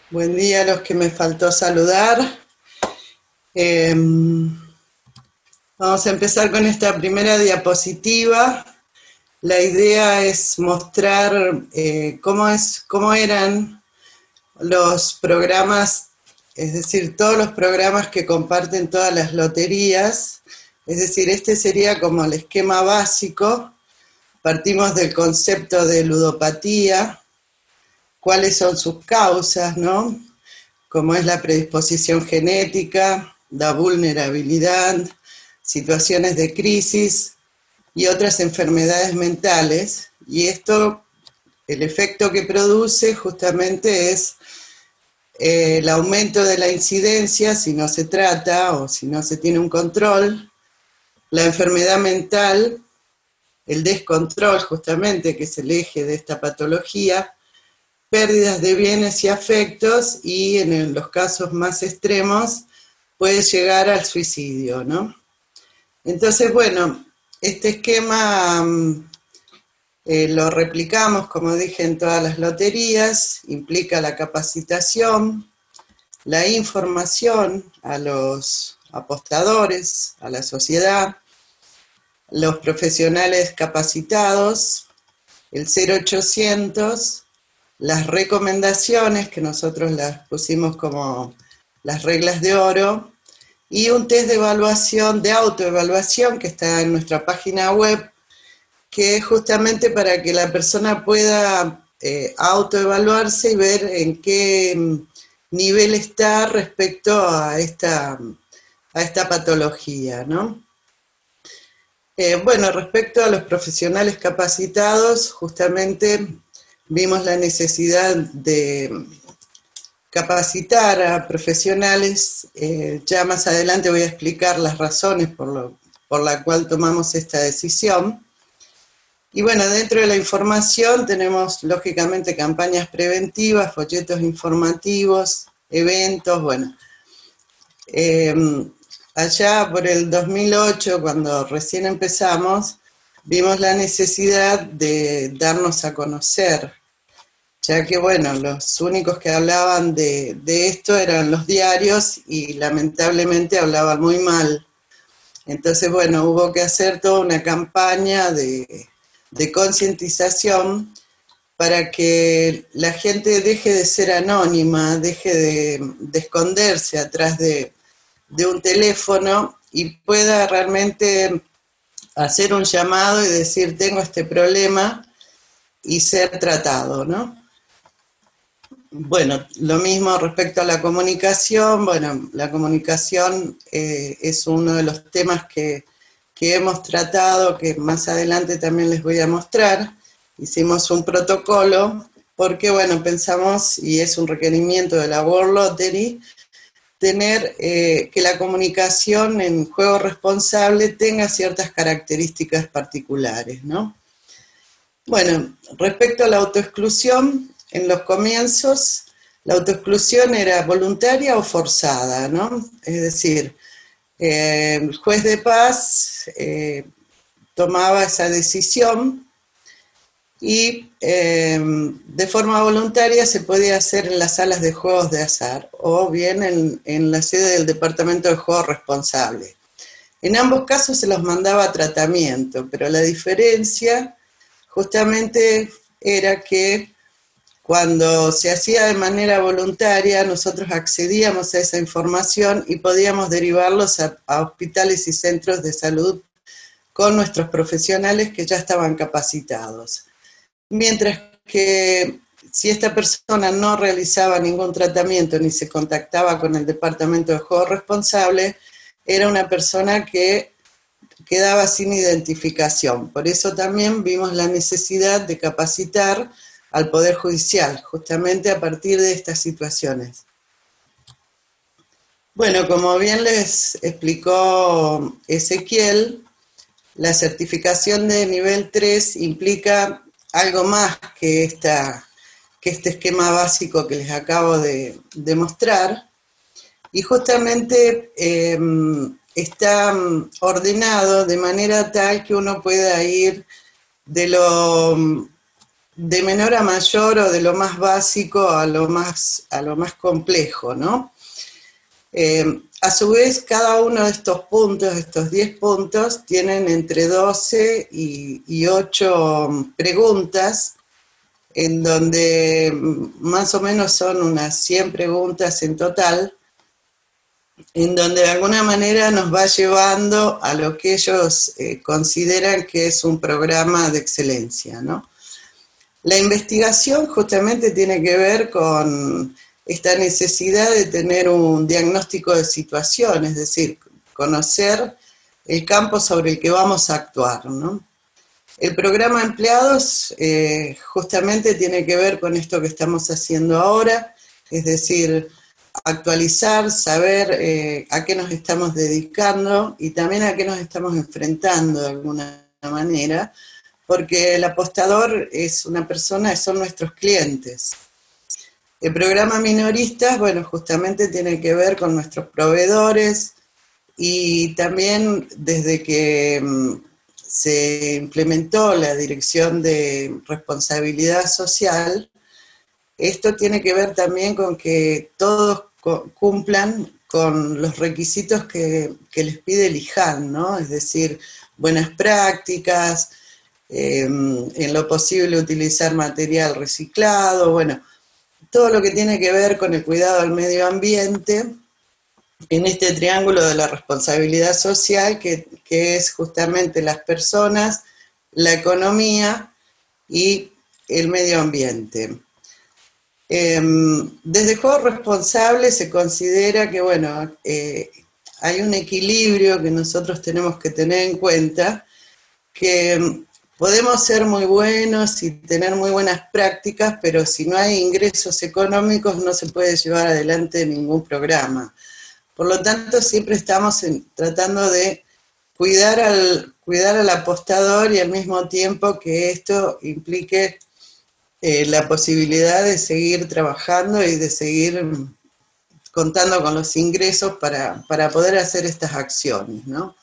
Buen día a los que me faltó saludar. Eh, Vamos a empezar con esta primera diapositiva. La idea es mostrar cómo eran los programas, es decir, todos los programas que comparten todas las loterías. Es decir, este sería como el esquema básico. Partimos del concepto de ludopatía, cuáles son sus causas, ¿no? Como es la predisposición genética, la vulnerabilidad, situaciones de crisis y otras enfermedades mentales. Y esto, el efecto que produce justamente es el aumento de la incidencia si no se trata o si no se tiene un control, la enfermedad mental, el descontrol justamente, que es el eje de esta patología, pérdidas de bienes y afectos y en los casos más extremos puede llegar al suicidio, ¿no? Entonces, bueno, este esquema lo replicamos, como dije, en todas las loterías, implica la capacitación, la información a los apostadores, a la sociedad, los profesionales capacitados, el 0800, las recomendaciones, que nosotros las pusimos como las reglas de oro, y un test de evaluación, de autoevaluación, que está en nuestra página web, que es justamente para que la persona pueda autoevaluarse y ver en qué nivel está respecto a esta patología, ¿no? Bueno, respecto a los profesionales capacitados, justamente vimos la necesidad de capacitar a profesionales. Ya más adelante voy a explicar las razones por la cual tomamos esta decisión. Y bueno, dentro de la información tenemos lógicamente campañas preventivas, folletos informativos, eventos, bueno. Allá por el 2008, cuando recién empezamos, vimos la necesidad de darnos a conocer, ya que, bueno, los únicos que hablaban de esto eran los diarios y lamentablemente hablaban muy mal. Entonces, bueno, hubo que hacer toda una campaña de concientización para que la gente deje de ser anónima, deje de esconderse atrás de un teléfono y pueda realmente hacer un llamado y decir, tengo este problema, y ser tratado, ¿no? Bueno, lo mismo respecto a la comunicación. Bueno, la comunicación es uno de los temas que hemos tratado, que más adelante también les voy a mostrar. Hicimos un protocolo porque, bueno, pensamos, y es un requerimiento de la World Lottery, tener que la comunicación en juego responsable tenga ciertas características particulares, ¿no? Bueno, respecto a la autoexclusión, en los comienzos la autoexclusión era voluntaria o forzada, ¿no? Es decir, el juez de paz tomaba esa decisión y de forma voluntaria se podía hacer en las salas de juegos de azar o bien en la sede del departamento de juegos responsable. En ambos casos se los mandaba a tratamiento, pero la diferencia justamente era que cuando se hacía de manera voluntaria, nosotros accedíamos a esa información y podíamos derivarlos a hospitales y centros de salud con nuestros profesionales que ya estaban capacitados. Mientras que si esta persona no realizaba ningún tratamiento ni se contactaba con el departamento de juego responsable, era una persona que quedaba sin identificación. Por eso también vimos la necesidad de capacitar al Poder Judicial, justamente a partir de estas situaciones. Bueno, como bien les explicó Ezequiel, la certificación de nivel 3 implica algo más que este esquema básico que les acabo de mostrar, y justamente está ordenado de manera tal que uno pueda ir de lo de menor a mayor o de lo más básico a lo más complejo, ¿no? A su vez, cada uno de estos puntos, estos 10 puntos, tienen entre 12 y 8 preguntas, en donde más o menos son unas 100 preguntas en total, en donde de alguna manera nos va llevando a lo que ellos consideran que es un programa de excelencia, ¿no? La investigación justamente tiene que ver con esta necesidad de tener un diagnóstico de situación, es decir, conocer el campo sobre el que vamos a actuar, ¿no? El programa Empleados justamente tiene que ver con esto que estamos haciendo ahora, es decir, actualizar, saber a qué nos estamos dedicando y también a qué nos estamos enfrentando de alguna manera, porque el apostador es una persona, son nuestros clientes. El programa Minoristas, bueno, justamente tiene que ver con nuestros proveedores y también desde que se implementó la Dirección de Responsabilidad Social, esto tiene que ver también con que todos cumplan con los requisitos que les pide el IJAN, ¿no? Es decir, buenas prácticas, en lo posible utilizar material reciclado, bueno, todo lo que tiene que ver con el cuidado del medio ambiente en este triángulo de la responsabilidad social que es justamente las personas, la economía y el medio ambiente. Desde Juegos Responsables se considera que, bueno, hay un equilibrio que nosotros tenemos que tener en cuenta, que podemos ser muy buenos y tener muy buenas prácticas, pero si no hay ingresos económicos no se puede llevar adelante ningún programa. Por lo tanto, siempre estamos tratando de cuidar al apostador y al mismo tiempo que esto implique la posibilidad de seguir trabajando y de seguir contando con los ingresos para poder hacer estas acciones, ¿no?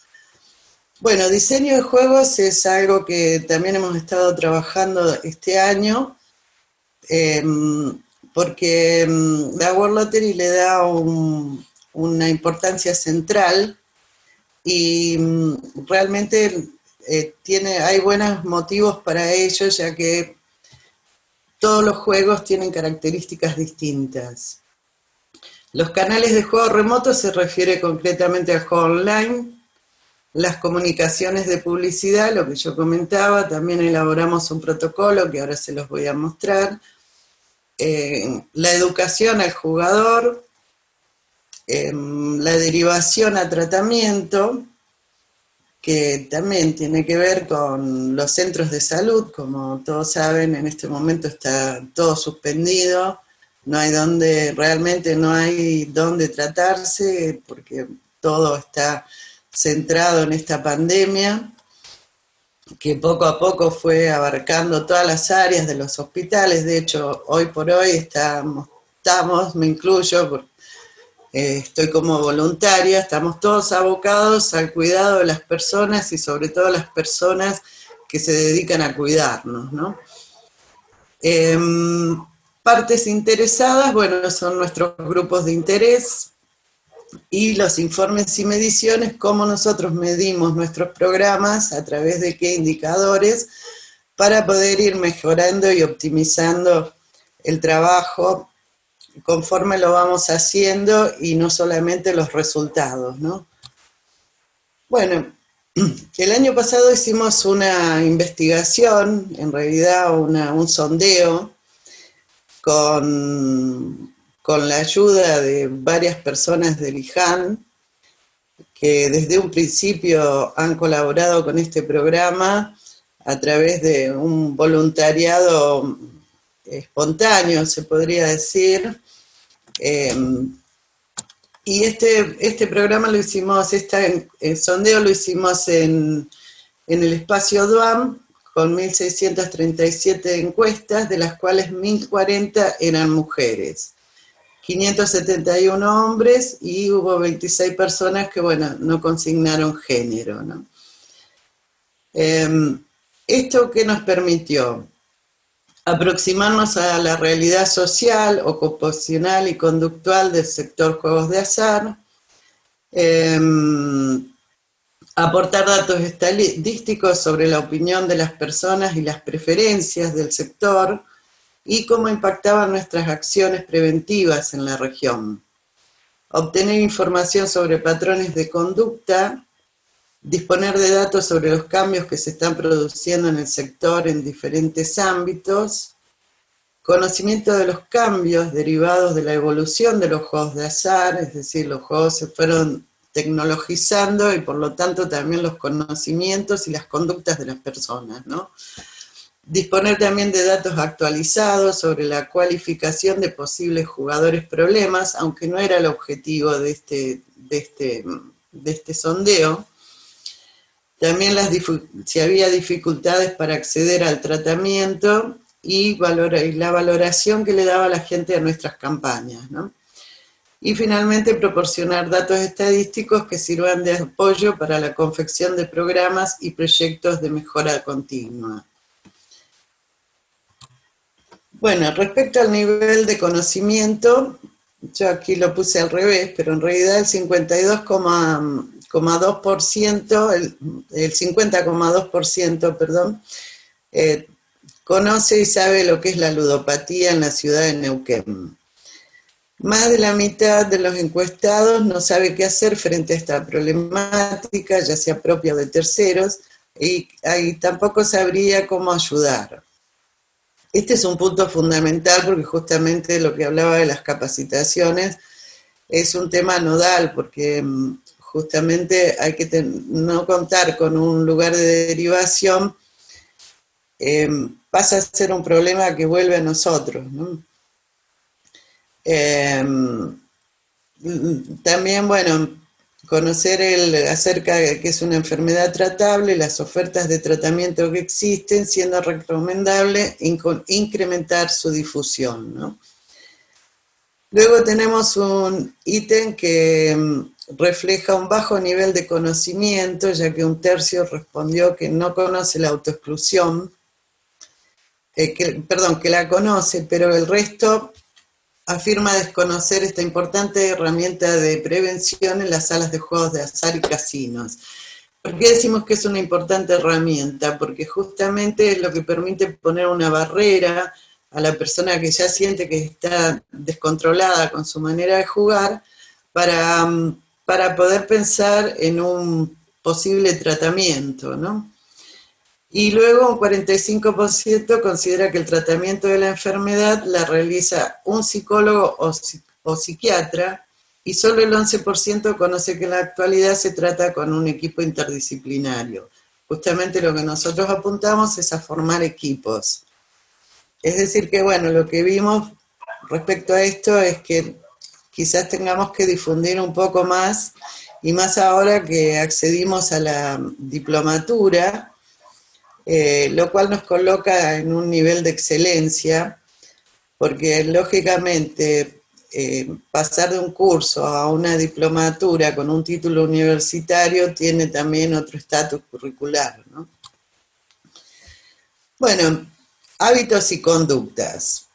Bueno, diseño de juegos es algo que también hemos estado trabajando este año, porque la World Lottery le da una importancia central y realmente hay buenos motivos para ello, ya que todos los juegos tienen características distintas. Los canales de juego remoto se refiere concretamente al juego online. Las comunicaciones de publicidad, lo que yo comentaba, también elaboramos un protocolo que ahora se los voy a mostrar. La educación al jugador, la derivación a tratamiento, que también tiene que ver con los centros de salud. Como todos saben, en este momento está todo suspendido, realmente no hay dónde tratarse, porque todo está centrado en esta pandemia, que poco a poco fue abarcando todas las áreas de los hospitales. De hecho, hoy por hoy estamos me incluyo, porque estoy como voluntaria, estamos todos abocados al cuidado de las personas y sobre todo las personas que se dedican a cuidarnos, ¿no? Partes interesadas, bueno, son nuestros grupos de interés y los informes y mediciones, cómo nosotros medimos nuestros programas, a través de qué indicadores, para poder ir mejorando y optimizando el trabajo conforme lo vamos haciendo y no solamente los resultados, ¿no? Bueno, el año pasado hicimos una investigación, en realidad un sondeo, con la ayuda de varias personas del IJAN, que desde un principio han colaborado con este programa a través de un voluntariado espontáneo, se podría decir. Y este programa lo hicimos, el sondeo lo hicimos en el espacio DUAM, con 1.637 encuestas, de las cuales 1.040 eran mujeres, 571 hombres y hubo 26 personas que, bueno, no consignaron género, ¿no? ¿Esto qué nos permitió? aproximarnos a la realidad social, ocupacional y conductual del sector juegos de azar, aportar datos estadísticos sobre la opinión de las personas y las preferencias del sector y cómo impactaban nuestras acciones preventivas en la región. Obtener información sobre patrones de conducta, disponer de datos sobre los cambios que se están produciendo en el sector en diferentes ámbitos, conocimiento de los cambios derivados de la evolución de los juegos de azar, es decir, los juegos se fueron tecnologizando y por lo tanto también los conocimientos y las conductas de las personas, ¿no? Disponer también de datos actualizados sobre la cualificación de posibles jugadores problemas, aunque no era el objetivo de este sondeo. También si había dificultades para acceder al tratamiento y la valoración que le daba la gente a nuestras campañas, ¿no? Y finalmente proporcionar datos estadísticos que sirvan de apoyo para la confección de programas y proyectos de mejora continua. Bueno, respecto al nivel de conocimiento, yo aquí lo puse al revés, pero en realidad el 52,2%, el 50,2%, perdón, conoce y sabe lo que es la ludopatía en la ciudad de Neuquén. Más de la mitad de los encuestados no sabe qué hacer frente a esta problemática, ya sea propia o de terceros, y tampoco sabría cómo ayudar. Este es un punto fundamental porque justamente lo que hablaba de las capacitaciones es un tema nodal, porque justamente hay que no contar con un lugar de derivación, pasa a ser un problema que vuelve a nosotros, ¿no? También, bueno, conocer acerca de que es una enfermedad tratable, las ofertas de tratamiento que existen, siendo recomendable incrementar su difusión, ¿no? Luego tenemos un ítem que refleja un bajo nivel de conocimiento, ya que un tercio respondió que no conoce la autoexclusión, que la conoce, pero el resto afirma desconocer esta importante herramienta de prevención en las salas de juegos de azar y casinos. ¿Por qué decimos que es una importante herramienta? Porque justamente es lo que permite poner una barrera a la persona que ya siente que está descontrolada con su manera de jugar para poder pensar en un posible tratamiento, ¿no? Y luego un 45% considera que el tratamiento de la enfermedad la realiza un psicólogo o psiquiatra, y solo el 11% conoce que en la actualidad se trata con un equipo interdisciplinario. Justamente lo que nosotros apuntamos es a formar equipos. Es decir que, bueno, lo que vimos respecto a esto es que quizás tengamos que difundir un poco más, y más ahora que accedimos a la diplomatura, lo cual nos coloca en un nivel de excelencia, porque lógicamente pasar de un curso a una diplomatura con un título universitario tiene también otro estatus curricular, ¿no? Bueno, hábitos y conductas.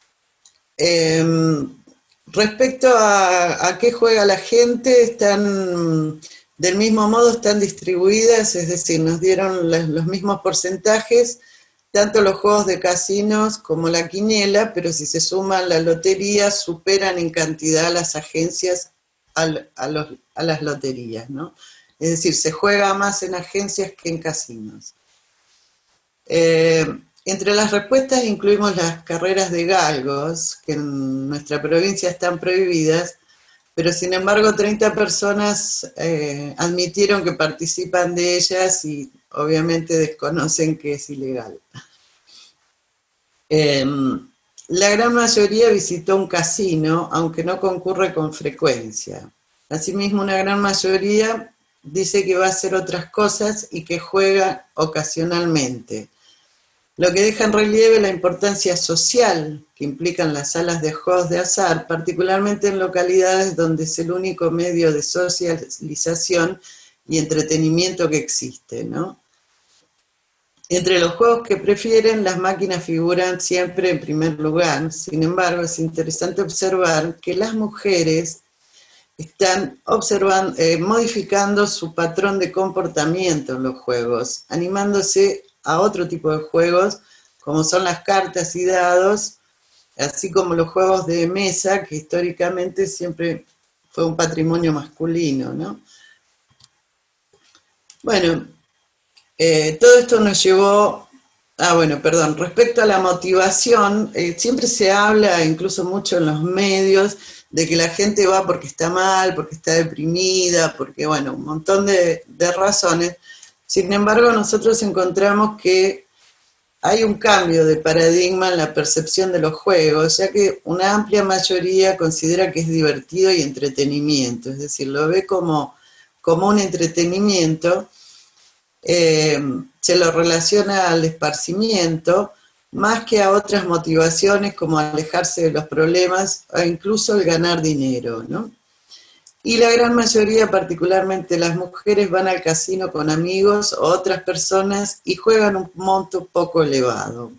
Respecto a qué juega la gente, del mismo modo están distribuidas, es decir, nos dieron los mismos porcentajes, tanto los juegos de casinos como la quiniela, pero si se suman la lotería, superan en cantidad las agencias a las loterías, ¿no? Es decir, se juega más en agencias que en casinos. Entre las respuestas incluimos las carreras de galgos, que en nuestra provincia están prohibidas, pero sin embargo 30 personas admitieron que participan de ellas y obviamente desconocen que es ilegal. La gran mayoría visitó un casino, aunque no concurre con frecuencia. Asimismo, una gran mayoría dice que va a hacer otras cosas y que juega ocasionalmente, lo que deja en relieve la importancia social que implican las salas de juegos de azar, particularmente en localidades donde es el único medio de socialización y entretenimiento que existe, ¿no? Entre los juegos que prefieren, las máquinas figuran siempre en primer lugar. Sin embargo, es interesante observar que las mujeres están modificando su patrón de comportamiento en los juegos, animándose a otro tipo de juegos, como son las cartas y dados, así como los juegos de mesa, que históricamente siempre fue un patrimonio masculino, ¿no? Bueno, todo esto nos llevó, respecto a la motivación, siempre se habla, incluso mucho en los medios, de que la gente va porque está mal, porque está deprimida, porque, bueno, un montón de razones. Sin embargo, nosotros encontramos que hay un cambio de paradigma en la percepción de los juegos, ya que una amplia mayoría considera que es divertido y entretenimiento, es decir, lo ve como un entretenimiento. Se lo relaciona al esparcimiento más que a otras motivaciones como alejarse de los problemas o incluso el ganar dinero, ¿no? Y la gran mayoría, particularmente las mujeres, van al casino con amigos o otras personas y juegan un monto poco elevado.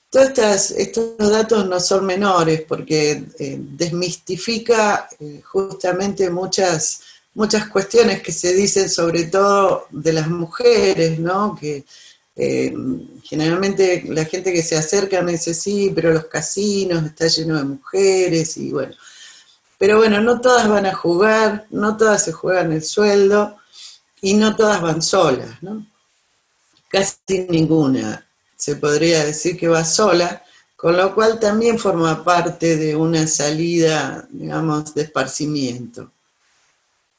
Todos estos datos no son menores porque desmistifica justamente muchas cuestiones que se dicen sobre todo de las mujeres, ¿no? Que generalmente la gente que se acerca me dice, sí, pero los casinos están llenos de mujeres y bueno. Pero bueno, no todas van a jugar, no todas se juegan el sueldo y no todas van solas, ¿no? Casi ninguna se podría decir que va sola, con lo cual también forma parte de una salida, digamos, de esparcimiento.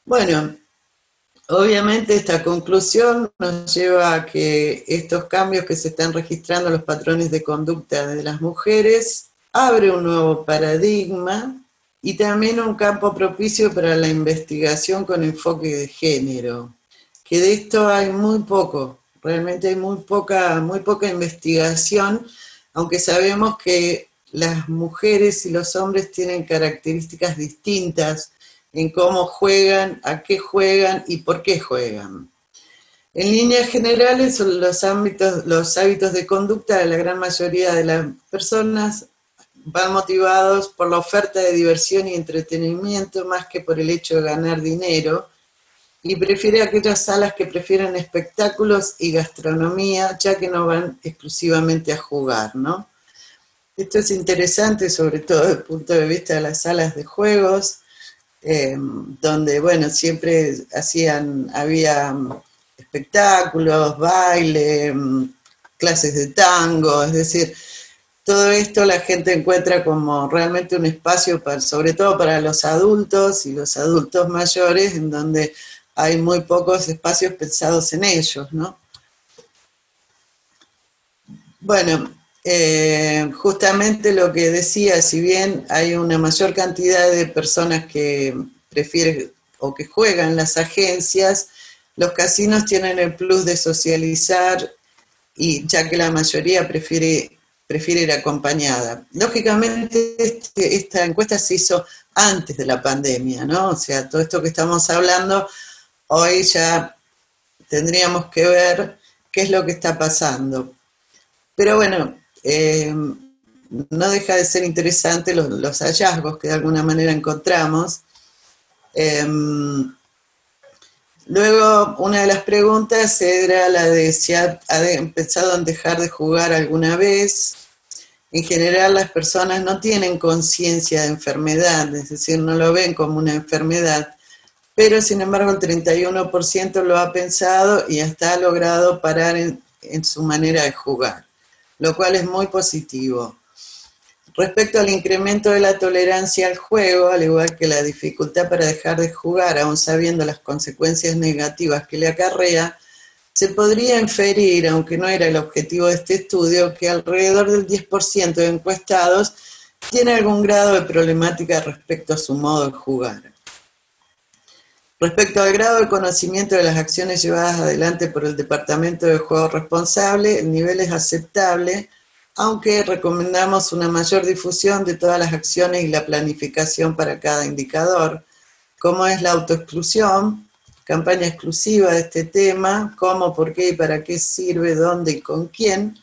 Bueno, obviamente esta conclusión nos lleva a que estos cambios que se están registrando en los patrones de conducta de las mujeres abre un nuevo paradigma y también un campo propicio para la investigación con enfoque de género, que de esto hay muy poco, realmente hay muy poca investigación, aunque sabemos que las mujeres y los hombres tienen características distintas en cómo juegan, a qué juegan y por qué juegan. En líneas generales, los hábitos de conducta de la gran mayoría de las personas van motivados por la oferta de diversión y entretenimiento más que por el hecho de ganar dinero, y prefiere aquellas salas que prefieren espectáculos y gastronomía, ya que no van exclusivamente a jugar, ¿no? Esto es interesante, sobre todo desde el punto de vista de las salas de juegos, donde, bueno, siempre había espectáculos, baile, clases de tango, es decir, todo esto la gente encuentra como realmente un espacio, sobre todo para los adultos y los adultos mayores, en donde hay muy pocos espacios pensados en ellos, ¿no? Bueno, justamente lo que decía, si bien hay una mayor cantidad de personas que prefieren o que juegan las agencias, los casinos tienen el plus de socializar, y ya que la mayoría prefiere ir acompañada. Lógicamente, esta encuesta se hizo antes de la pandemia, ¿no? O sea, todo esto que estamos hablando, hoy ya tendríamos que ver qué es lo que está pasando. Pero bueno, no deja de ser interesante los hallazgos que de alguna manera encontramos. Luego, una de las preguntas era la de si ha empezado a dejar de jugar alguna vez. En general, las personas no tienen conciencia de enfermedad, es decir, no lo ven como una enfermedad, pero sin embargo el 31% lo ha pensado y hasta ha logrado parar en su manera de jugar, lo cual es muy positivo. Respecto al incremento de la tolerancia al juego, al igual que la dificultad para dejar de jugar, aún sabiendo las consecuencias negativas que le acarrea, se podría inferir, aunque no era el objetivo de este estudio, que alrededor del 10% de encuestados tiene algún grado de problemática respecto a su modo de jugar. Respecto al grado de conocimiento de las acciones llevadas adelante por el Departamento de Juego Responsable, el nivel es aceptable, aunque recomendamos una mayor difusión de todas las acciones y la planificación para cada indicador, como es la autoexclusión, campaña exclusiva de este tema, cómo, por qué y para qué sirve, dónde y con quién,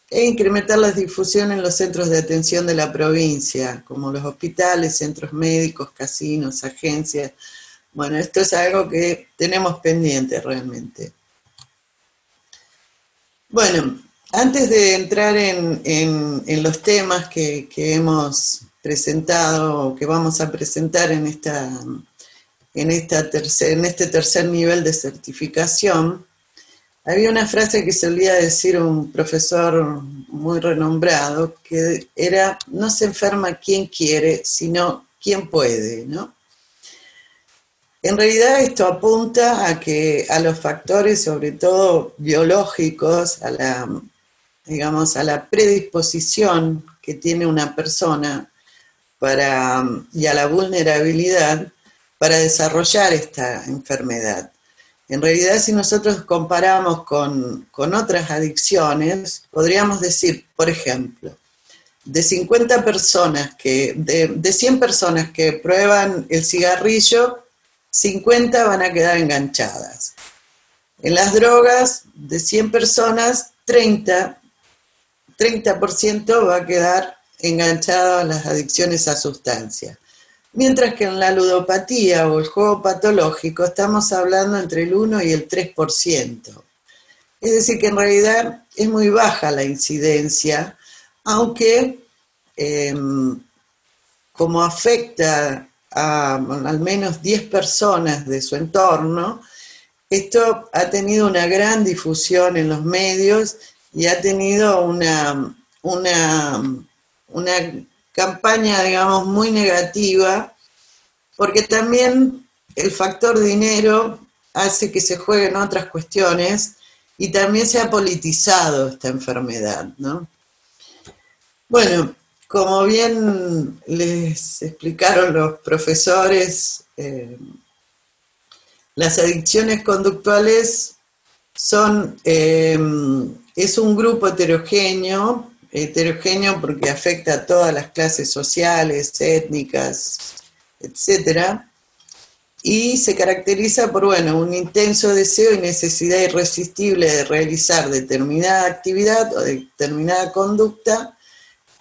e incrementar la difusión en los centros de atención de la provincia, como los hospitales, centros médicos, casinos, agencias. Bueno, esto es algo que tenemos pendiente realmente. Bueno, antes de entrar en los temas que hemos presentado o que vamos a presentar en este tercer nivel de certificación, había una frase que solía decir un profesor muy renombrado, que era: no se enferma quien quiere, sino quien puede, ¿no? En realidad esto apunta a los factores, sobre todo biológicos, digamos, a la predisposición que tiene una persona y a la vulnerabilidad para desarrollar esta enfermedad. En realidad, si nosotros comparamos con otras adicciones, podríamos decir, por ejemplo, de 50 personas de 100 personas que prueban el cigarrillo, 50 van a quedar enganchadas. En las drogas, de 100 personas, 30% va a quedar enganchado a las adicciones a sustancias. Mientras que en la ludopatía o el juego patológico estamos hablando entre el 1 y el 3%. Es decir, que en realidad es muy baja la incidencia, aunque como afecta a al menos 10 personas de su entorno, esto ha tenido una gran difusión en los medios y ha tenido una campaña, digamos, muy negativa, porque también el factor dinero hace que se jueguen otras cuestiones y también se ha politizado esta enfermedad, ¿no? Bueno, como bien les explicaron los profesores, las adicciones conductuales es un grupo heterogéneo porque afecta a todas las clases sociales, étnicas, etcétera, y se caracteriza por, bueno, un intenso deseo y necesidad irresistible de realizar determinada actividad o determinada conducta,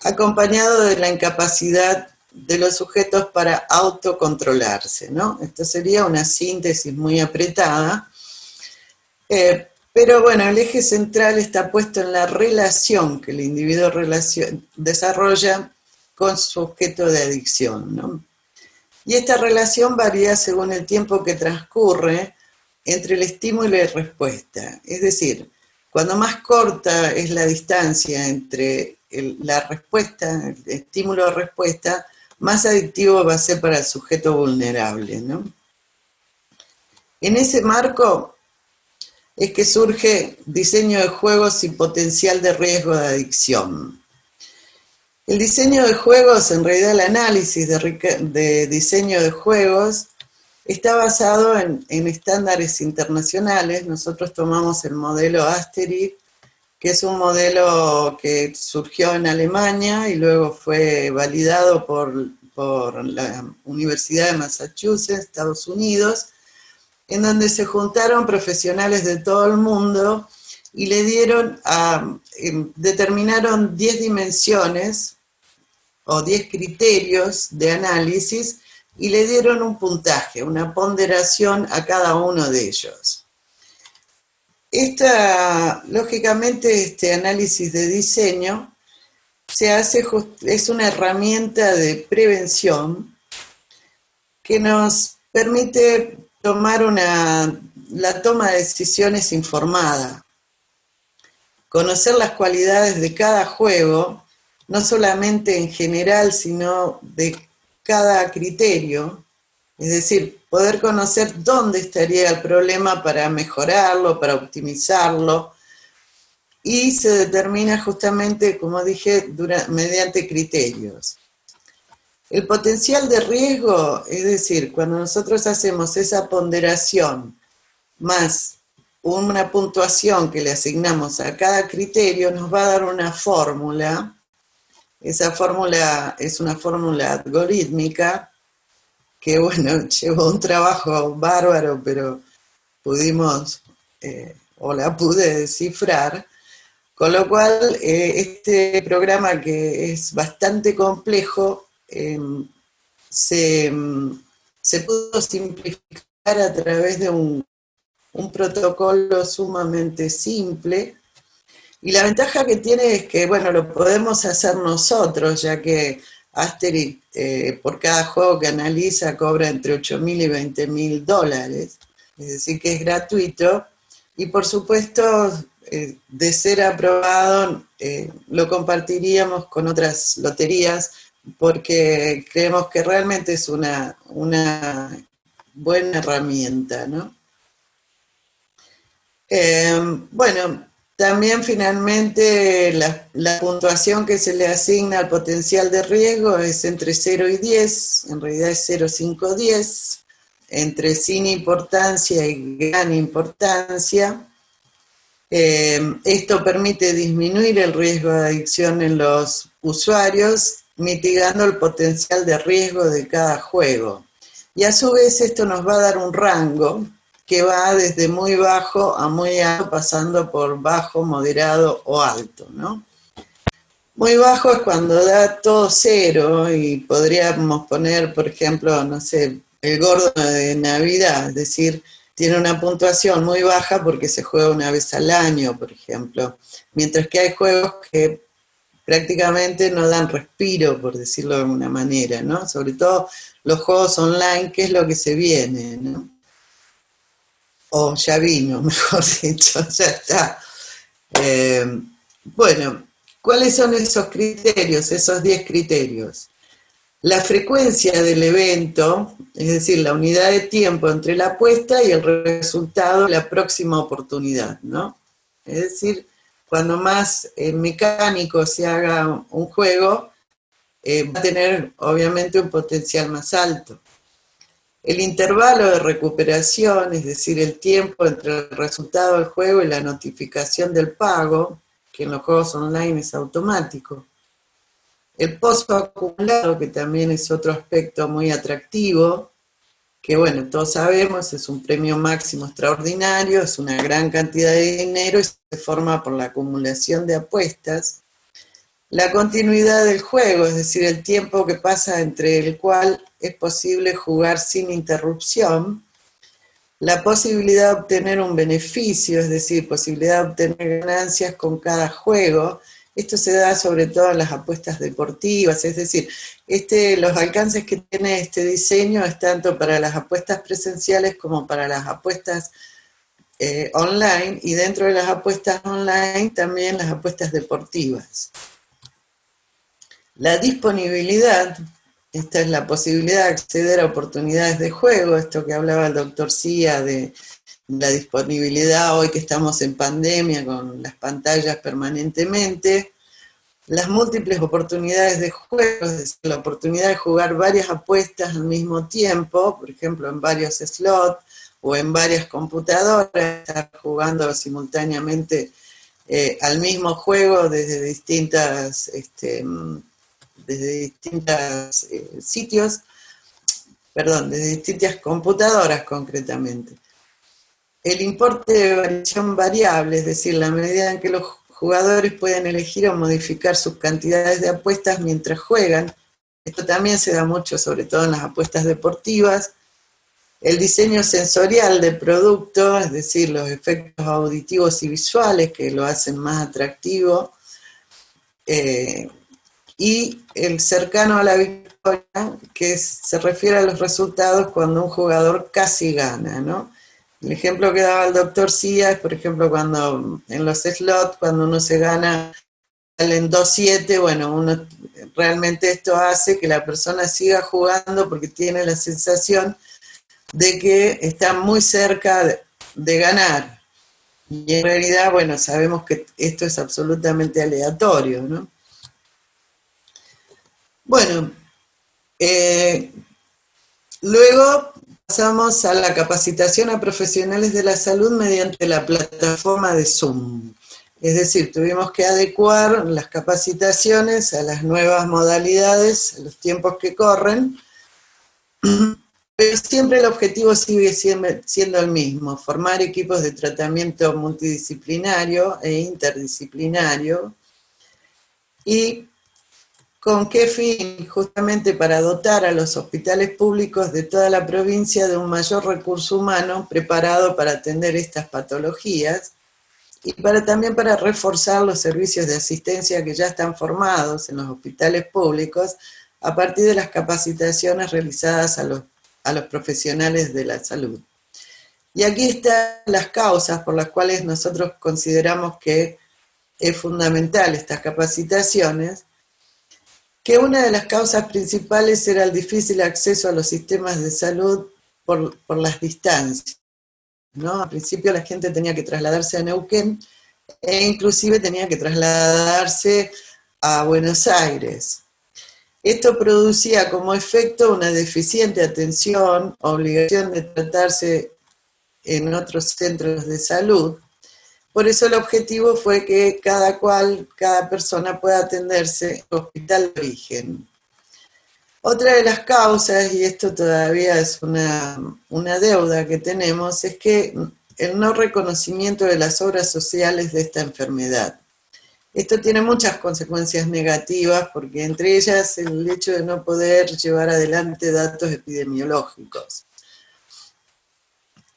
acompañado de la incapacidad de los sujetos para autocontrolarse, ¿no? Esto sería una síntesis muy apretada, pero bueno, el eje central está puesto en la relación que el individuo desarrolla con su objeto de adicción, ¿no? Y esta relación varía según el tiempo que transcurre entre el estímulo y la respuesta. Es decir, cuando más corta es la distancia entre la respuesta, el estímulo-respuesta, más adictivo va a ser para el sujeto vulnerable, ¿no? En ese marco es que surge diseño de juegos y potencial de riesgo de adicción. El diseño de juegos, en realidad el análisis de diseño de juegos, está basado en estándares internacionales. Nosotros tomamos el modelo Asterix, que es un modelo que surgió en Alemania y luego fue validado por la Universidad de Massachusetts, Estados Unidos, en donde se juntaron profesionales de todo el mundo y determinaron 10 dimensiones o 10 criterios de análisis y le dieron un puntaje, una ponderación a cada uno de ellos. Lógicamente, este análisis de diseño es una herramienta de prevención que nos permite tomar la toma de decisiones informada, conocer las cualidades de cada juego, no solamente en general, sino de cada criterio, es decir, poder conocer dónde estaría el problema para mejorarlo, para optimizarlo, y se determina justamente, como dije, mediante criterios. El potencial de riesgo, es decir, cuando nosotros hacemos esa ponderación más una puntuación que le asignamos a cada criterio, nos va a dar una fórmula. Esa fórmula es una fórmula algorítmica que, bueno, llevó un trabajo bárbaro, pero pudimos, o la pude descifrar, con lo cual este programa, que es bastante complejo, se, se pudo simplificar a través de un protocolo sumamente simple. Y la ventaja que tiene es que, bueno, lo podemos hacer nosotros, ya que Asterix, por cada juego que analiza, cobra entre 8.000 y 20.000 dólares, es decir, que es gratuito. Y por supuesto, de ser aprobado, lo compartiríamos con otras loterías, porque creemos que realmente es una buena herramienta, ¿no? Bueno, también finalmente la puntuación que se le asigna al potencial de riesgo es entre 0 y 10, en realidad es 0, 5, 10, entre sin importancia y gran importancia. Esto permite disminuir el riesgo de adicción en los usuarios, mitigando el potencial de riesgo de cada juego. Y a su vez esto nos va a dar un rango que va desde muy bajo a muy alto, pasando por bajo, moderado o alto, ¿no? Muy bajo es cuando da todo cero y podríamos poner, por ejemplo, no sé, el gordo de Navidad, es decir, tiene una puntuación muy baja porque se juega una vez al año, por ejemplo, mientras que hay juegos que prácticamente no dan respiro, por decirlo de alguna manera, ¿no? Sobre todo los juegos online, que es lo que se viene, ¿no? O ya vino, mejor dicho, ya está. Bueno, ¿cuáles son esos criterios, esos 10 criterios? La frecuencia del evento, es decir, la unidad de tiempo entre la apuesta y el resultado de la próxima oportunidad, ¿no? Es decir, cuando más mecánico se haga un juego, va a tener obviamente un potencial más alto. El intervalo de recuperación, es decir, el tiempo entre el resultado del juego y la notificación del pago, que en los juegos online es automático. El pozo acumulado, que también es otro aspecto muy atractivo, que bueno, todos sabemos, es un premio máximo extraordinario, es una gran cantidad de dinero y se forma por la acumulación de apuestas. La continuidad del juego, es decir, el tiempo que pasa entre el cual es posible jugar sin interrupción. La posibilidad de obtener un beneficio, es decir, posibilidad de obtener ganancias con cada juego. Esto se da sobre todo en las apuestas deportivas, es decir, los alcances que tiene este diseño es tanto para las apuestas presenciales como para las apuestas online, y dentro de las apuestas online también las apuestas deportivas. La disponibilidad, esta es la posibilidad de acceder a oportunidades de juego, esto que hablaba el doctor Cía de la disponibilidad hoy que estamos en pandemia con las pantallas permanentemente, las múltiples oportunidades de juego, es decir, la oportunidad de jugar varias apuestas al mismo tiempo, por ejemplo en varios slots o en varias computadoras, estar jugando simultáneamente al mismo juego desde distintos sitios, perdón, desde distintas computadoras concretamente. El importe de variación variable, es decir, la medida en que los jugadores pueden elegir o modificar sus cantidades de apuestas mientras juegan. Esto también se da mucho, sobre todo en las apuestas deportivas. El diseño sensorial del producto, es decir, los efectos auditivos y visuales que lo hacen más atractivo. Y el cercano a la victoria, que se refiere a los resultados cuando un jugador casi gana, ¿no? El ejemplo que daba el doctor Cía es, por ejemplo, cuando en los slots, cuando uno se gana en 2-7, bueno, realmente esto hace que la persona siga jugando porque tiene la sensación de que está muy cerca de ganar. Y en realidad, bueno, sabemos que esto es absolutamente aleatorio, ¿no? Bueno, luego pasamos a la capacitación a profesionales de la salud mediante la plataforma de Zoom. Es decir, tuvimos que adecuar las capacitaciones a las nuevas modalidades, a los tiempos que corren. pero siempre el objetivo sigue siendo el mismo, formar equipos de tratamiento multidisciplinario e interdisciplinario. ¿Y con qué fin? Justamente para dotar a los hospitales públicos de toda la provincia de un mayor recurso humano preparado para atender estas patologías y también para reforzar los servicios de asistencia que ya están formados en los hospitales públicos a partir de las capacitaciones realizadas a los profesionales de la salud. Y aquí están las causas por las cuales nosotros consideramos que es fundamental estas capacitaciones, que una de las causas principales era el difícil acceso a los sistemas de salud por las distancias, ¿no? Al principio la gente tenía que trasladarse a Neuquén e inclusive tenía que trasladarse a Buenos Aires. Esto producía como efecto una deficiente atención, obligación de tratarse en otros centros de salud. Por eso el objetivo fue que cada persona pueda atenderse en el hospital de origen. Otra de las causas, y esto todavía es una deuda que tenemos, es que el no reconocimiento de las obras sociales de esta enfermedad. Esto tiene muchas consecuencias negativas, porque entre ellas el hecho de no poder llevar adelante datos epidemiológicos.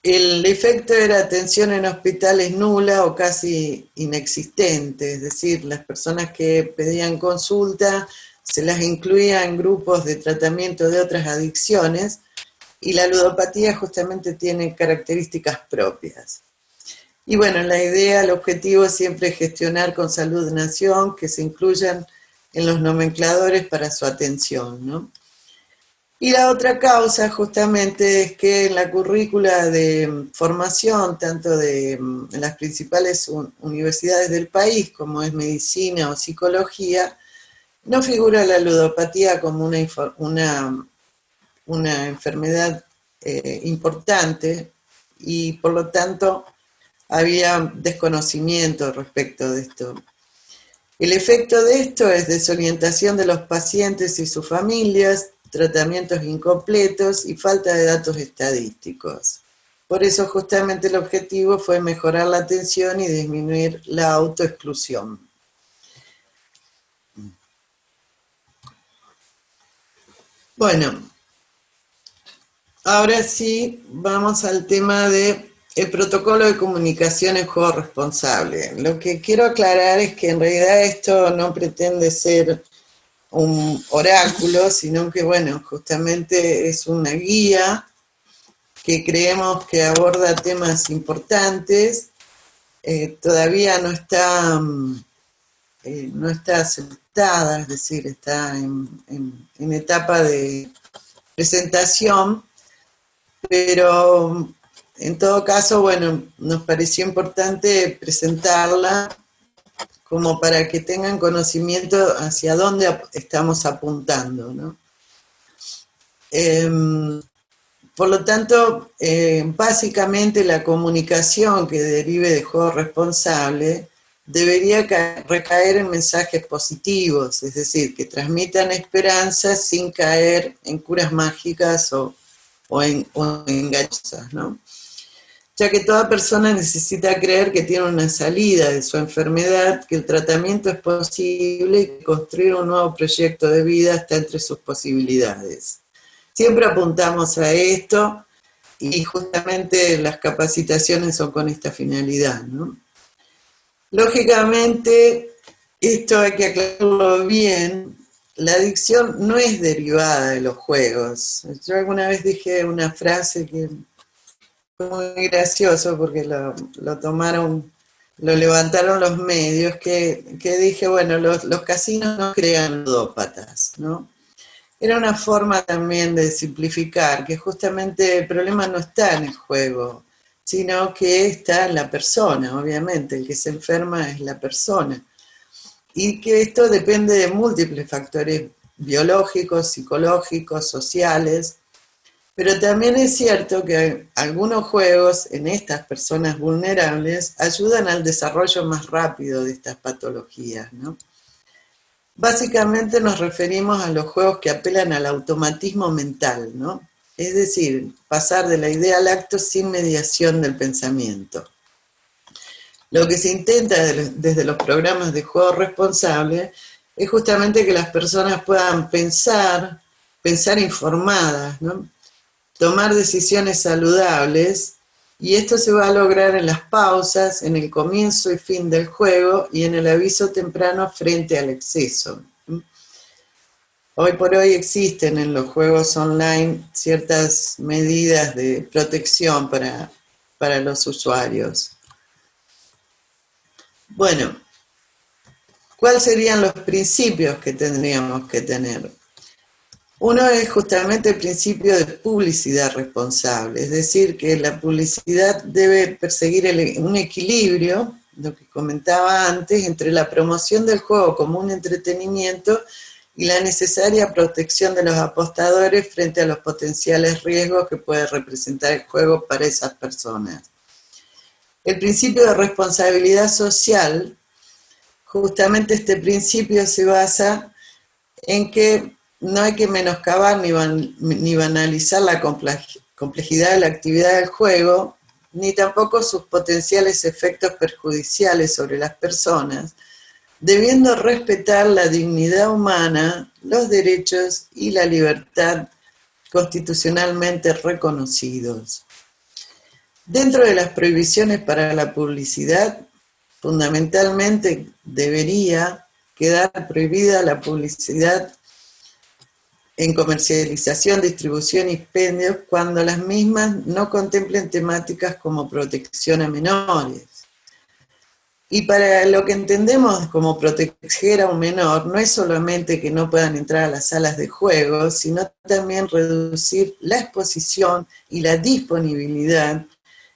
El efecto de la atención en hospitales nula o casi inexistente, es decir, las personas que pedían consulta se las incluía en grupos de tratamiento de otras adicciones y la ludopatía justamente tiene características propias. Y bueno, la idea, el objetivo siempre es gestionar con Salud Nación que se incluyan en los nomencladores para su atención, ¿no? Y la otra causa justamente es que en la currícula de formación, tanto en las principales universidades del país, como es medicina o psicología, no figura la ludopatía como una enfermedad importante y por lo tanto había desconocimiento respecto de esto. El efecto de esto es desorientación de los pacientes y sus familias, tratamientos incompletos y falta de datos estadísticos. Por eso justamente el objetivo fue mejorar la atención y disminuir la autoexclusión. Bueno, ahora sí vamos al tema del protocolo de comunicación en juego responsable. Lo que quiero aclarar es que en realidad esto no pretende ser un oráculo, sino que, bueno, justamente es una guía que creemos que aborda temas importantes. Todavía no está aceptada, es decir, está en etapa de presentación, pero en todo caso, bueno, nos pareció importante presentarla como para que tengan conocimiento hacia dónde estamos apuntando, ¿no? Por lo tanto, básicamente la comunicación que derive de juego responsable debería recaer en mensajes positivos, es decir, que transmitan esperanza sin caer en curas mágicas o engañosas, ¿no? Ya que toda persona necesita creer que tiene una salida de su enfermedad, que el tratamiento es posible y que construir un nuevo proyecto de vida está entre sus posibilidades. Siempre apuntamos a esto y justamente las capacitaciones son con esta finalidad, ¿no? Lógicamente, esto hay que aclararlo bien, la adicción no es derivada de los juegos. Yo alguna vez dije una frase que fue muy gracioso porque lo levantaron los medios, que dije, bueno, los casinos no crean ludópatas, ¿no? Era una forma también de simplificar, que justamente el problema no está en el juego, sino que está en la persona, obviamente, el que se enferma es la persona. Y que esto depende de múltiples factores biológicos, psicológicos, sociales, pero también es cierto que algunos juegos en estas personas vulnerables ayudan al desarrollo más rápido de estas patologías, ¿no? Básicamente nos referimos a los juegos que apelan al automatismo mental, ¿no? es decir, pasar de la idea al acto sin mediación del pensamiento. Lo que se intenta desde los programas de juego responsable es justamente que las personas puedan pensar informadas, ¿no? Tomar decisiones saludables, y esto se va a lograr en las pausas, en el comienzo y fin del juego y en el aviso temprano frente al exceso. Hoy por hoy existen en los juegos online ciertas medidas de protección para los usuarios. Bueno, ¿cuáles serían los principios que tendríamos que tener? Uno es justamente el principio de publicidad responsable, es decir, que la publicidad debe perseguir un equilibrio, lo que comentaba antes, entre la promoción del juego como un entretenimiento y la necesaria protección de los apostadores frente a los potenciales riesgos que puede representar el juego para esas personas. El principio de responsabilidad social, justamente este principio se basa en que no hay que menoscabar ni banalizar la complejidad de la actividad del juego, ni tampoco sus potenciales efectos perjudiciales sobre las personas, debiendo respetar la dignidad humana, los derechos y la libertad constitucionalmente reconocidos. Dentro de las prohibiciones para la publicidad, fundamentalmente debería quedar prohibida la publicidad en comercialización, distribución y expendios cuando las mismas no contemplen temáticas como protección a menores. Y para lo que entendemos como proteger a un menor, no es solamente que no puedan entrar a las salas de juego, sino también reducir la exposición y la disponibilidad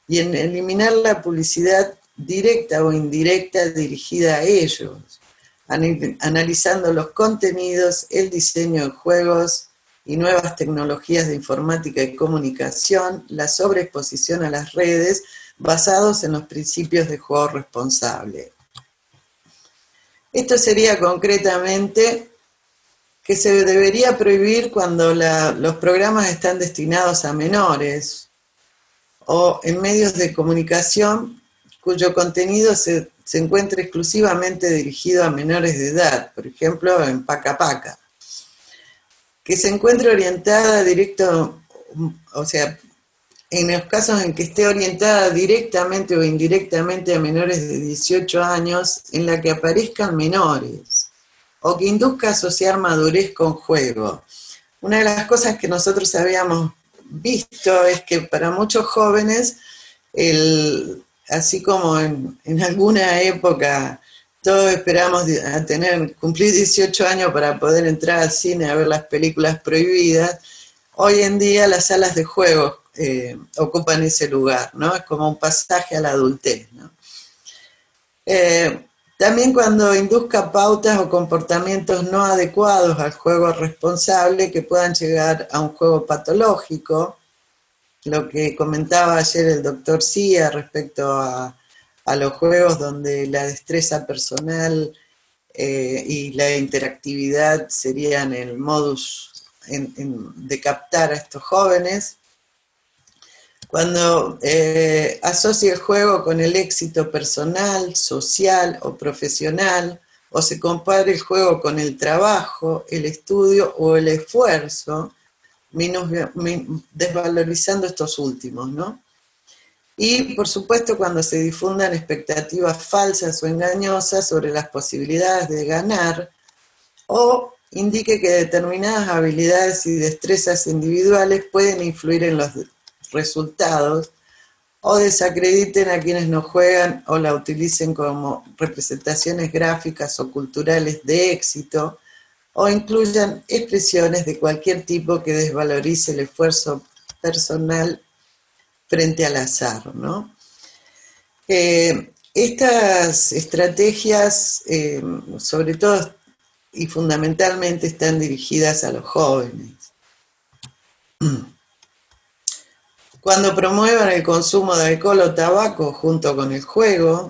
y en eliminar la publicidad directa o indirecta dirigida a ellos, analizando los contenidos, el diseño de juegos y nuevas tecnologías de informática y comunicación, la sobreexposición a las redes, basados en los principios de juego responsable. Esto sería concretamente que se debería prohibir cuando los programas están destinados a menores o en medios de comunicación cuyo contenido se encuentra exclusivamente dirigido a menores de edad, por ejemplo en Paca Paca, que se encuentre orientada directo, o sea, en los casos en que esté orientada directamente o indirectamente a menores de 18 años, en la que aparezcan menores, o que induzca a asociar madurez con juego. Una de las cosas que nosotros habíamos visto es que para muchos jóvenes, así como en alguna época todos esperamos a cumplir 18 años para poder entrar al cine a ver las películas prohibidas, hoy en día las salas de juegos ocupan ese lugar, ¿no? Es como un pasaje a la adultez, ¿no? También cuando induzca pautas o comportamientos no adecuados al juego responsable que puedan llegar a un juego patológico, lo que comentaba ayer el doctor Cía respecto a los juegos donde la destreza personal y la interactividad serían el modus de captar a estos jóvenes. Cuando asocia el juego con el éxito personal, social o profesional, o se compara el juego con el trabajo, el estudio o el esfuerzo, desvalorizando estos últimos, ¿no? Y, por supuesto, cuando se difundan expectativas falsas o engañosas sobre las posibilidades de ganar, o indique que determinadas habilidades y destrezas individuales pueden influir en los resultados, o desacrediten a quienes no juegan o la utilicen como representaciones gráficas o culturales de éxito, o incluyan expresiones de cualquier tipo que desvalorice el esfuerzo personal frente al azar, ¿no? Estas estrategias, sobre todo y fundamentalmente, están dirigidas a los jóvenes. Cuando promuevan el consumo de alcohol o tabaco junto con el juego,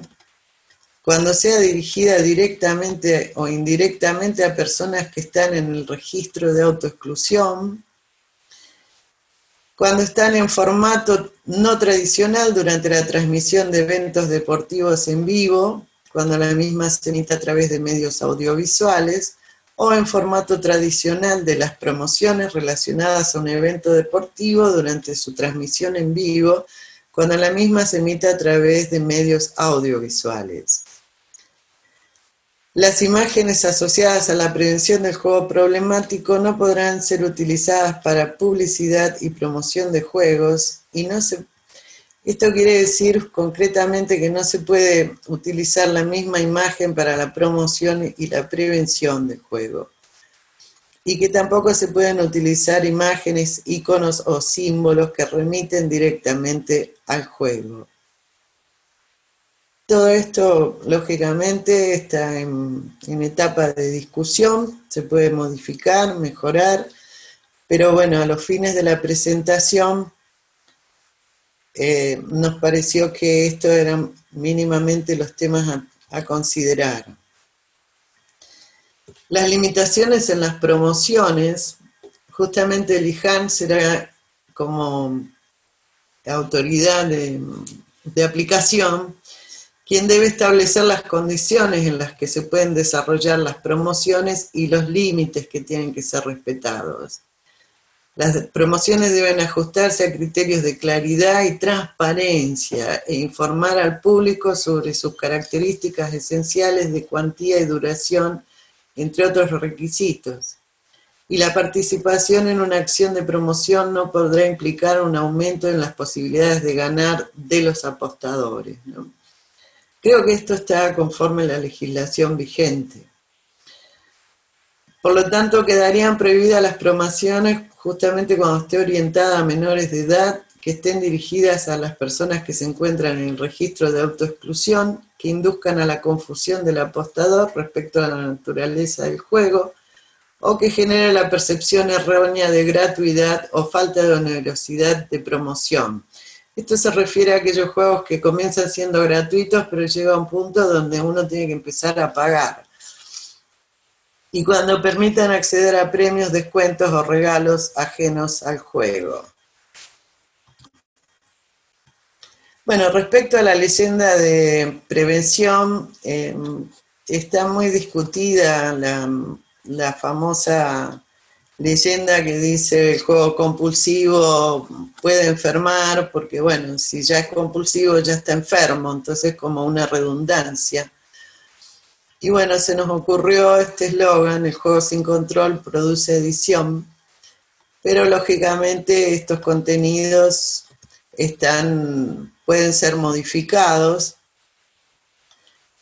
cuando sea dirigida directamente o indirectamente a personas que están en el registro de autoexclusión, Cuando están en formato no tradicional durante la transmisión de eventos deportivos en vivo, cuando la misma se emite a través de medios audiovisuales, o en formato tradicional de las promociones relacionadas a un evento deportivo durante su transmisión en vivo, cuando la misma se emite a través de medios audiovisuales. Las imágenes asociadas a la prevención del juego problemático no podrán ser utilizadas para publicidad y promoción de juegos, y esto quiere decir concretamente que no se puede utilizar la misma imagen para la promoción y la prevención del juego. Y que tampoco se pueden utilizar imágenes, iconos o símbolos que remiten directamente al juego. Todo esto, lógicamente, está en etapa de discusión, se puede modificar, mejorar, pero bueno, a los fines de la presentación nos pareció que estos eran mínimamente los temas a considerar. Las limitaciones en las promociones, justamente el IJAN será como autoridad de aplicación quien debe establecer las condiciones en las que se pueden desarrollar las promociones y los límites que tienen que ser respetados. Las promociones deben ajustarse a criterios de claridad y transparencia e informar al público sobre sus características esenciales de cuantía y duración, entre otros requisitos. Y la participación en una acción de promoción no podrá implicar un aumento en las posibilidades de ganar de los apostadores, ¿no? Creo que esto está conforme a la legislación vigente. Por lo tanto, quedarían prohibidas las promociones justamente cuando esté orientada a menores de edad, que estén dirigidas a las personas que se encuentran en el registro de autoexclusión, que induzcan a la confusión del apostador respecto a la naturaleza del juego, o que genere la percepción errónea de gratuidad o falta de onerosidad de promoción. Esto se refiere a aquellos juegos que comienzan siendo gratuitos, pero llega a un punto donde uno tiene que empezar a pagar. Y cuando permitan acceder a premios, descuentos o regalos ajenos al juego. Bueno, respecto a la leyenda de prevención, está muy discutida la famosa leyenda que dice el juego compulsivo puede enfermar, porque bueno, si ya es compulsivo ya está enfermo, entonces como una redundancia. Y bueno, se nos ocurrió este eslogan, el juego sin control produce adicción, pero lógicamente estos contenidos pueden ser modificados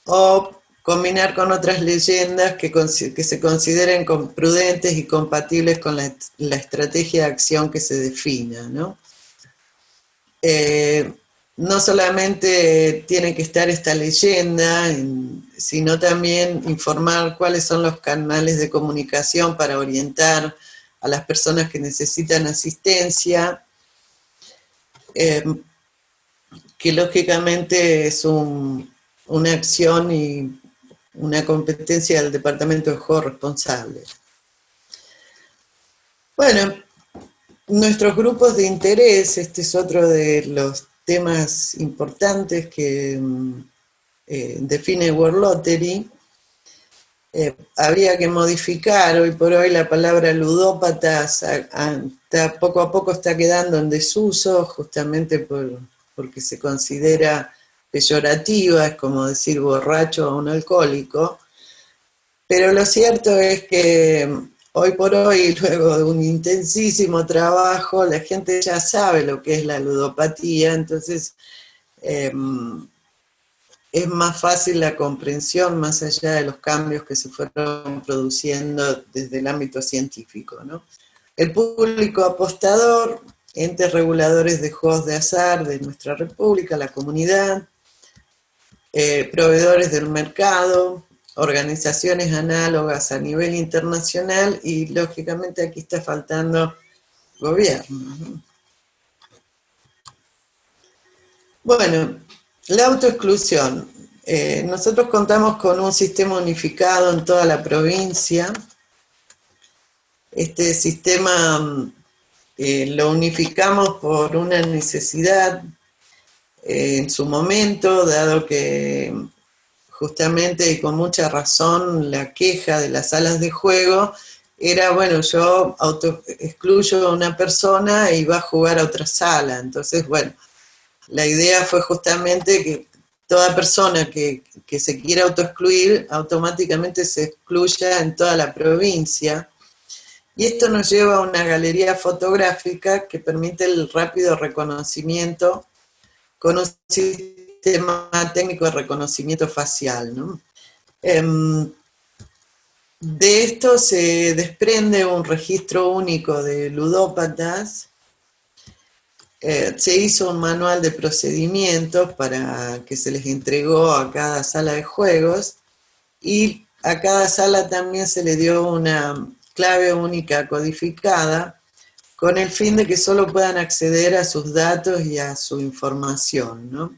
o combinar con otras leyendas que se consideren prudentes y compatibles con la estrategia de acción que se defina, ¿no? No solamente tiene que estar esta leyenda, sino también informar cuáles son los canales de comunicación para orientar a las personas que necesitan asistencia, que lógicamente es una acción y una competencia del Departamento de Juego responsable. Bueno, nuestros grupos de interés, este es otro de los temas importantes que define World Lottery. Habría que modificar, hoy por hoy la palabra ludópata poco a poco está quedando en desuso, justamente porque se considera peyorativa, es como decir borracho a un alcohólico, pero lo cierto es que hoy por hoy, luego de un intensísimo trabajo, la gente ya sabe lo que es la ludopatía, entonces es más fácil la comprensión más allá de los cambios que se fueron produciendo desde el ámbito científico, ¿no? El público apostador, entes reguladores de juegos de azar de nuestra república, la comunidad, proveedores del mercado, organizaciones análogas a nivel internacional y lógicamente aquí está faltando gobierno. Bueno, la autoexclusión. Nosotros contamos con un sistema unificado en toda la provincia. Este sistema lo unificamos por una necesidad en su momento, dado que justamente y con mucha razón la queja de las salas de juego era, bueno, yo excluyo a una persona y va a jugar a otra sala. Entonces, bueno, la idea fue justamente que toda persona que se quiera autoexcluir automáticamente se excluya en toda la provincia. Y esto nos lleva a una galería fotográfica que permite el rápido reconocimiento con un sistema técnico de reconocimiento facial, ¿no? De esto se desprende un registro único de ludópatas. Se hizo un manual de procedimientos para que se les entregó a cada sala de juegos y a cada sala también se le dio una clave única codificada con el fin de que solo puedan acceder a sus datos y a su información, ¿no?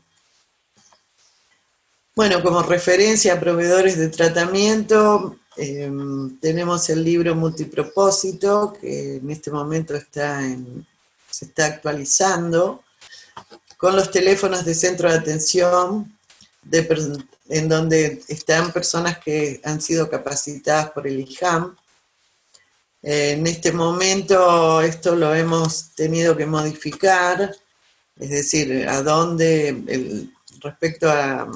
Bueno, como referencia a proveedores de tratamiento, tenemos el libro Multipropósito, que en este momento se está actualizando, con los teléfonos de centro de atención, en donde están personas que han sido capacitadas por el IJAM. En este momento esto lo hemos tenido que modificar, es decir, respecto a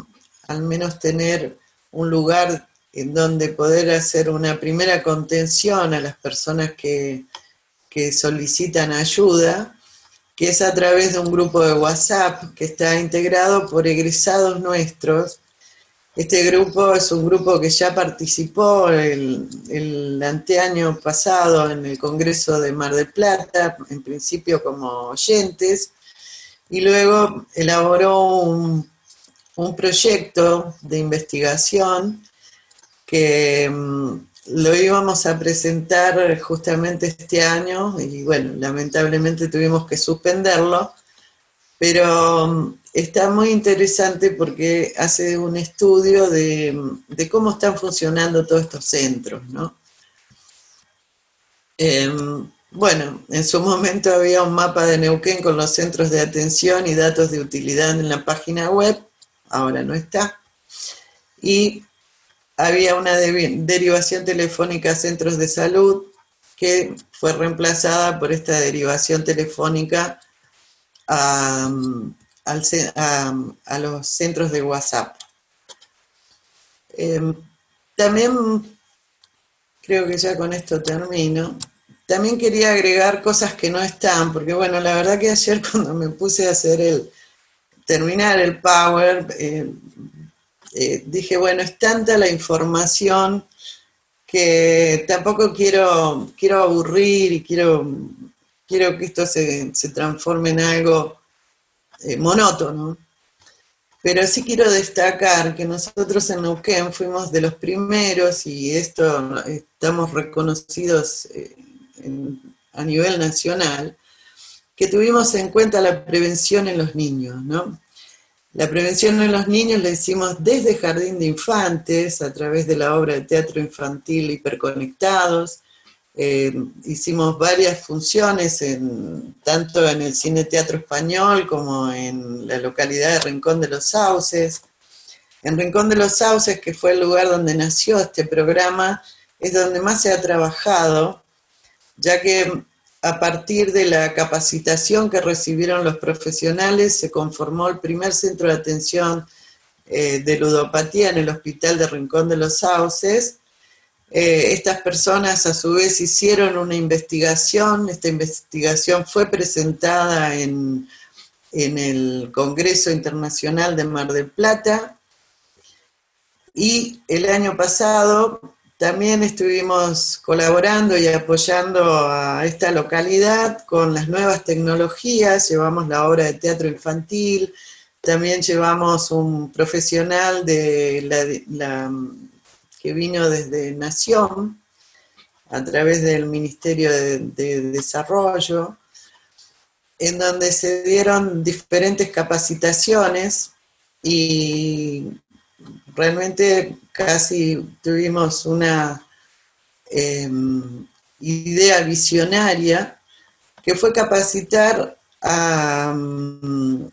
al menos tener un lugar en donde poder hacer una primera contención a las personas que solicitan ayuda, que es a través de un grupo de WhatsApp que está integrado por egresados nuestros. Este grupo es un grupo que ya participó el anteaño pasado en el Congreso de Mar del Plata, en principio como oyentes, y luego elaboró un proyecto de investigación que lo íbamos a presentar justamente este año y bueno, lamentablemente tuvimos que suspenderlo, pero está muy interesante porque hace un estudio de cómo están funcionando todos estos centros, ¿no? Bueno, en su momento había un mapa de Neuquén con los centros de atención y datos de utilidad en la página web, ahora no está, y había una derivación telefónica a centros de salud que fue reemplazada por esta derivación telefónica a los centros de WhatsApp. También, creo que ya con esto termino, también quería agregar cosas que no están, porque bueno, la verdad que ayer cuando me puse a terminar el Power, dije, bueno, es tanta la información que tampoco quiero aburrir y quiero que esto se transforme en algo monótono. Pero sí quiero destacar que nosotros en Neuquén fuimos de los primeros, y esto estamos reconocidos a nivel nacional, que tuvimos en cuenta la prevención en los niños, ¿no? La prevención en los niños la hicimos desde Jardín de Infantes, a través de la obra de teatro infantil Hiperconectados. Hicimos varias funciones, tanto en el Cine Teatro Español como en la localidad de Rincón de los Sauces. En Rincón de los Sauces, que fue el lugar donde nació este programa, es donde más se ha trabajado, ya que a partir de la capacitación que recibieron los profesionales se conformó el primer centro de atención de ludopatía en el Hospital de Rincón de los Sauces. Estas personas a su vez hicieron una investigación, esta investigación fue presentada en el Congreso Internacional de Mar del Plata, y el año pasado también estuvimos colaborando y apoyando a esta localidad con las nuevas tecnologías. Llevamos la obra de teatro infantil, también llevamos un profesional que vino desde Nación, a través del Ministerio de Desarrollo, en donde se dieron diferentes capacitaciones y realmente casi tuvimos una idea visionaria que fue capacitar a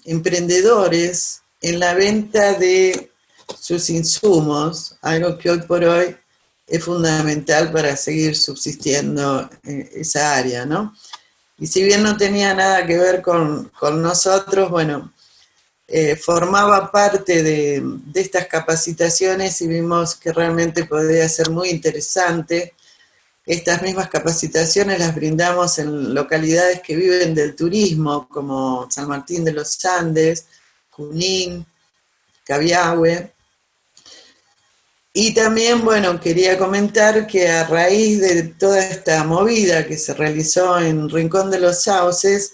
emprendedores en la venta de sus insumos, algo que hoy por hoy es fundamental para seguir subsistiendo en esa área, ¿no? Y si bien no tenía nada que ver con nosotros, bueno, formaba parte de estas capacitaciones y vimos que realmente podía ser muy interesante. Estas mismas capacitaciones las brindamos en localidades que viven del turismo, como San Martín de los Andes, Junín, Cabiahue. Y también, bueno, quería comentar que a raíz de toda esta movida que se realizó en Rincón de los Sauces,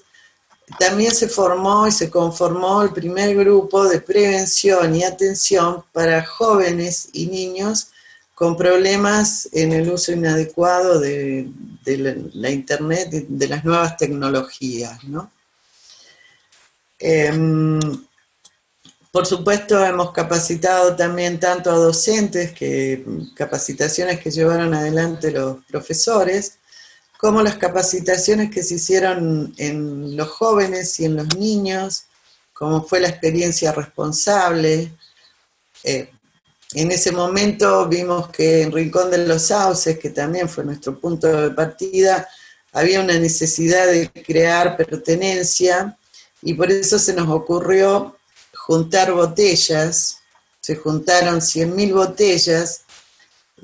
también se formó y se conformó el primer grupo de prevención y atención para jóvenes y niños con problemas en el uso inadecuado de la Internet, de las nuevas tecnologías, ¿no? Por supuesto, hemos capacitado también tanto a docentes, capacitaciones que llevaron adelante los profesores, como las capacitaciones que se hicieron en los jóvenes y en los niños, como fue la experiencia responsable. En ese momento vimos que en Rincón de los Sauces, que también fue nuestro punto de partida, había una necesidad de crear pertenencia y por eso se nos ocurrió juntar botellas. Se juntaron 100.000 botellas,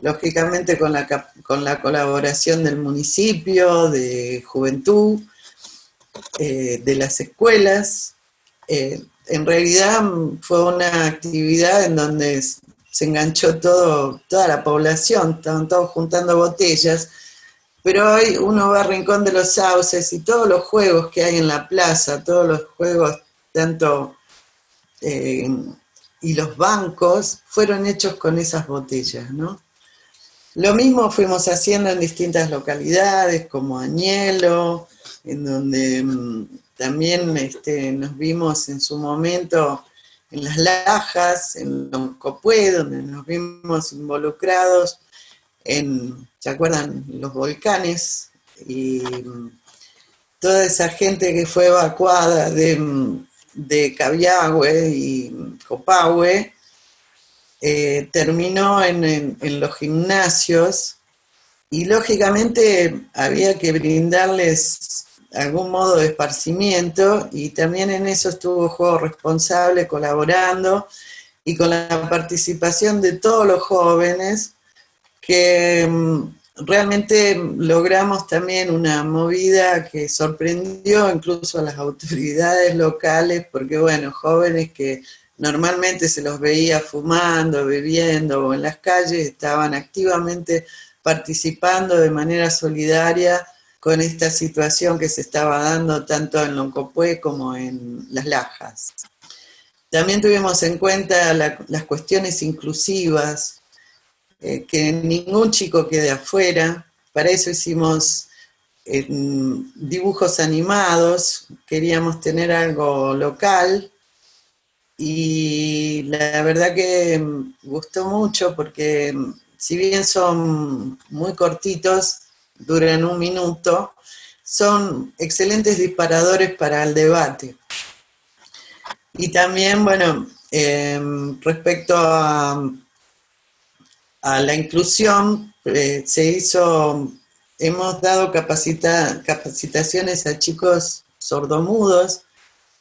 lógicamente con la colaboración del municipio, de juventud, de las escuelas. En realidad fue una actividad en donde se enganchó toda la población, estaban todos juntando botellas, pero hoy uno va a Rincón de los Sauces y todos los juegos que hay en la plaza, todos los juegos, tanto y los bancos, fueron hechos con esas botellas, ¿no? Lo mismo fuimos haciendo en distintas localidades, como Añelo, en donde también nos vimos en su momento en Las Lajas, en Loncopué, donde nos vimos involucrados en, ¿se acuerdan? Los volcanes, y toda esa gente que fue evacuada de Cabiahue y Copahue, terminó en los gimnasios y lógicamente había que brindarles algún modo de esparcimiento y también en eso estuvo Juego Responsable colaborando y con la participación de todos los jóvenes que realmente logramos también una movida que sorprendió incluso a las autoridades locales porque bueno, jóvenes que normalmente se los veía fumando, bebiendo o en las calles, estaban activamente participando de manera solidaria con esta situación que se estaba dando tanto en Loncopué como en Las Lajas. También tuvimos en cuenta las cuestiones inclusivas, que ningún chico quede afuera. Para eso hicimos dibujos animados, queríamos tener algo local, y la verdad que gustó mucho porque si bien son muy cortitos, duran 1 minuto, son excelentes disparadores para el debate. Y también, bueno, respecto a la inclusión, hemos dado capacitaciones a chicos sordomudos,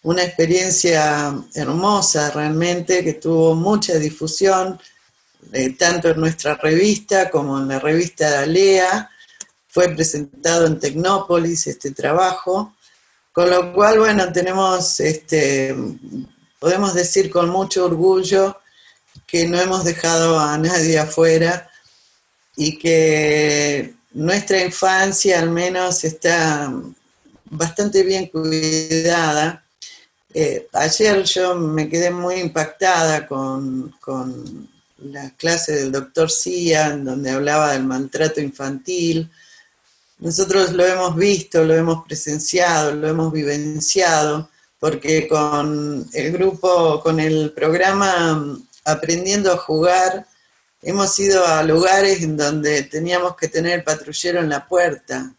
una experiencia hermosa realmente que tuvo mucha difusión, tanto en nuestra revista como en la revista de Alea. Fue presentado en Tecnópolis este trabajo, con lo cual, bueno, podemos decir con mucho orgullo que no hemos dejado a nadie afuera y que nuestra infancia al menos está bastante bien cuidada. Ayer yo me quedé muy impactada con la clase del doctor Cia, en donde hablaba del maltrato infantil. Nosotros lo hemos visto, lo hemos presenciado, lo hemos vivenciado, porque con el grupo, con el programa Aprendiendo a Jugar, hemos ido a lugares en donde teníamos que tener patrullero en la puerta,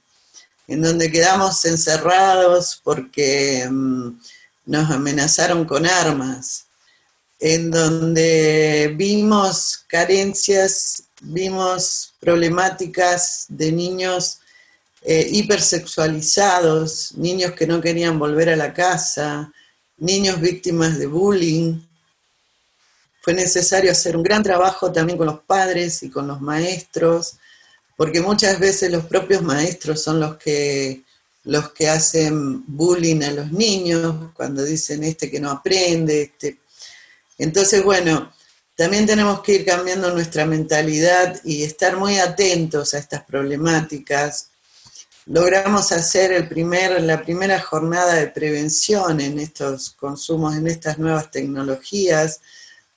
en donde quedamos encerrados porque nos amenazaron con armas, en donde vimos carencias, vimos problemáticas de niños hipersexualizados, niños que no querían volver a la casa, niños víctimas de bullying. Fue necesario hacer un gran trabajo también con los padres y con los maestros, porque muchas veces los propios maestros son los que hacen bullying a los niños, cuando dicen este que no aprende, este. Entonces, bueno, también tenemos que ir cambiando nuestra mentalidad y estar muy atentos a estas problemáticas. Logramos hacer la primera jornada de prevención en estos consumos, en estas nuevas tecnologías,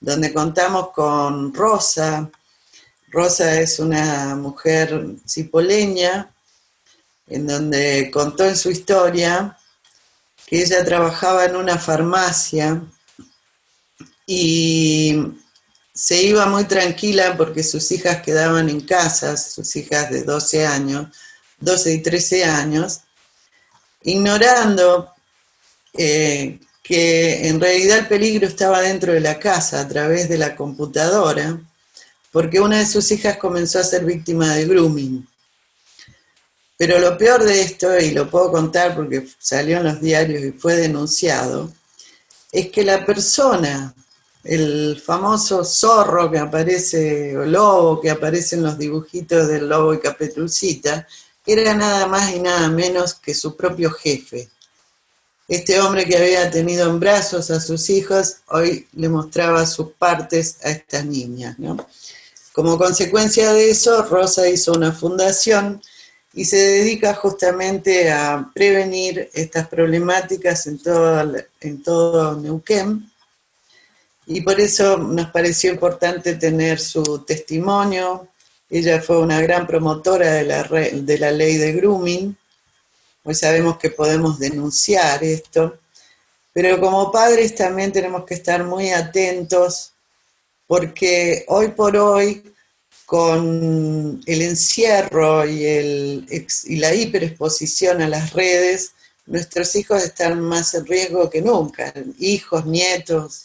donde contamos con Rosa. Rosa es una mujer cipoleña, en donde contó en su historia que ella trabajaba en una farmacia y se iba muy tranquila porque sus hijas quedaban en casa, sus hijas de 12 años, 12 y 13 años, ignorando que en realidad el peligro estaba dentro de la casa a través de la computadora, porque una de sus hijas comenzó a ser víctima de grooming. Pero lo peor de esto, y lo puedo contar porque salió en los diarios y fue denunciado, es que la persona, el famoso zorro que aparece, o lobo que aparece en los dibujitos del Lobo y Caperucita, era nada más y nada menos que su propio jefe. Este hombre que había tenido en brazos a sus hijos, hoy le mostraba sus partes a estas niñas, ¿no? Como consecuencia de eso, Rosa hizo una fundación y se dedica justamente a prevenir estas problemáticas en todo Neuquén. Y por eso nos pareció importante tener su testimonio. Ella fue una gran promotora de la ley de grooming. Hoy sabemos que podemos denunciar esto, pero como padres también tenemos que estar muy atentos porque hoy por hoy, con el encierro y la hiperexposición a las redes, nuestros hijos están más en riesgo que nunca, hijos, nietos,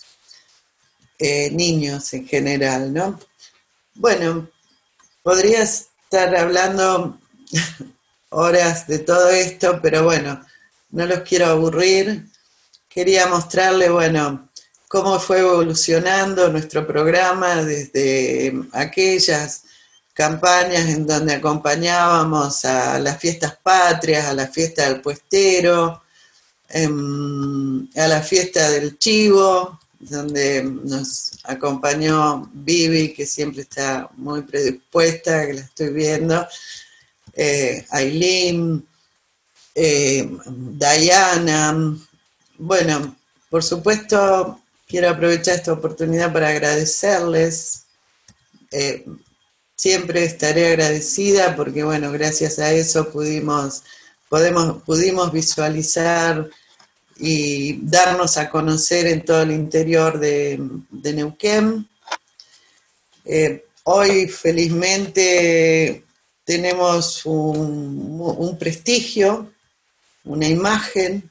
niños en general, ¿no? Bueno, podría estar hablando horas de todo esto, pero bueno, no los quiero aburrir. Quería mostrarle, bueno, cómo fue evolucionando nuestro programa desde aquellas campañas en donde acompañábamos a las fiestas patrias, a la fiesta del puestero, a la fiesta del chivo, donde nos acompañó Vivi, que siempre está muy predispuesta, que la estoy viendo, Aileen, Diana. Bueno, por supuesto, quiero aprovechar esta oportunidad para agradecerles. Siempre estaré agradecida porque, bueno, gracias a eso pudimos visualizar y darnos a conocer en todo el interior de Neuquén. Hoy, felizmente, tenemos un prestigio, una imagen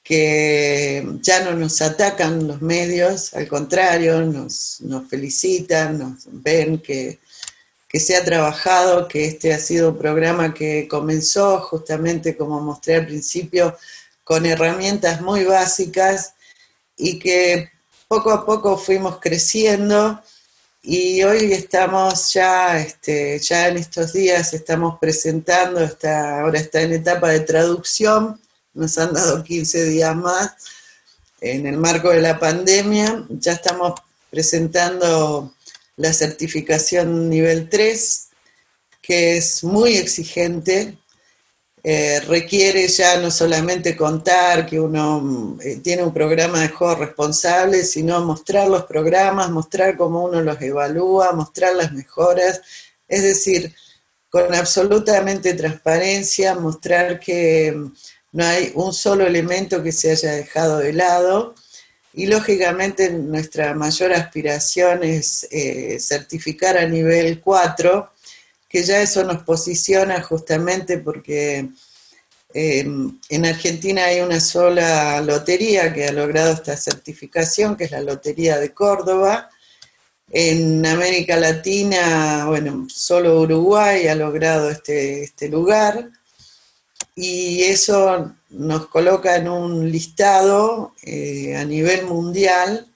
que ya no nos atacan los medios, al contrario, nos felicitan, nos ven que se ha trabajado, que este ha sido un programa que comenzó justamente, como mostré al principio, con herramientas muy básicas y que poco a poco fuimos creciendo y hoy estamos ya en estos días estamos presentando, ahora está en etapa de traducción, nos han dado 15 días más en el marco de la pandemia, ya estamos presentando la certificación nivel 3, que es muy exigente, requiere ya no solamente contar que uno tiene un programa de juego responsable, sino mostrar los programas, mostrar cómo uno los evalúa, mostrar las mejoras, es decir, con absolutamente transparencia, mostrar que no hay un solo elemento que se haya dejado de lado. Y lógicamente nuestra mayor aspiración es certificar a nivel 4, que ya eso nos posiciona justamente porque En Argentina hay una sola lotería que ha logrado esta certificación, que es la Lotería de Córdoba. En América Latina, bueno, solo Uruguay ha logrado este lugar, y eso nos coloca en un listado a nivel mundial,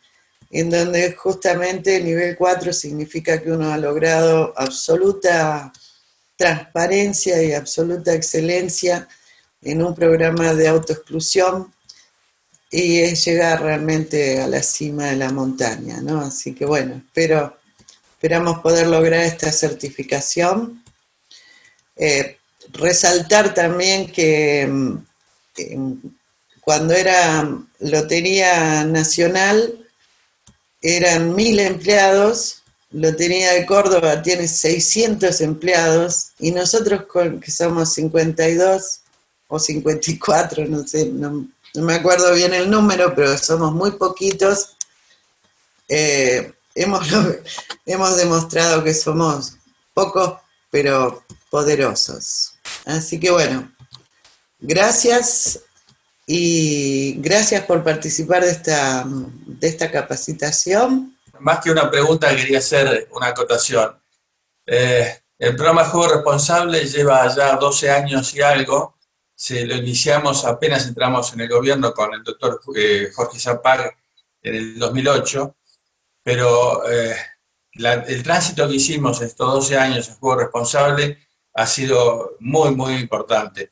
en donde justamente el nivel 4 significa que uno ha logrado absoluta transparencia y absoluta excelencia en un programa de autoexclusión, y es llegar realmente a la cima de la montaña, ¿no? Así que bueno, esperamos poder lograr esta certificación. Resaltar también que cuando era Lotería Nacional eran 1000 empleados, Lotería de Córdoba tiene 600 empleados, y nosotros que somos 52 o 54, no sé, no me acuerdo bien el número, pero somos muy poquitos, hemos demostrado que somos pocos, pero poderosos. Así que bueno, gracias, y gracias por participar de esta capacitación. Más que una pregunta, quería hacer una acotación. El programa Juego Responsable lleva ya 12 años y algo. Lo iniciamos apenas entramos en el gobierno con el doctor Jorge Zapag en el 2008, pero el tránsito que hicimos estos 12 años en Juego Responsable ha sido muy, muy importante.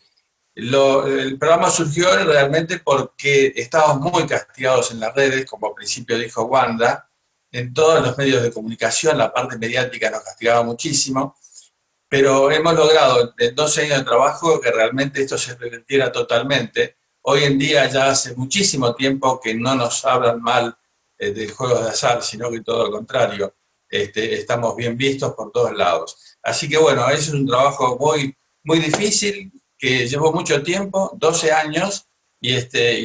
El programa surgió realmente porque estábamos muy castigados en las redes, como al principio dijo Wanda, en todos los medios de comunicación, la parte mediática nos castigaba muchísimo, pero hemos logrado en 12 años de trabajo que realmente esto se revirtiera totalmente. Hoy en día ya hace muchísimo tiempo que no nos hablan mal de juegos de azar, sino que todo lo contrario, estamos bien vistos por todos lados. Así que bueno, es un trabajo muy, muy difícil, que llevó mucho tiempo, 12 años, y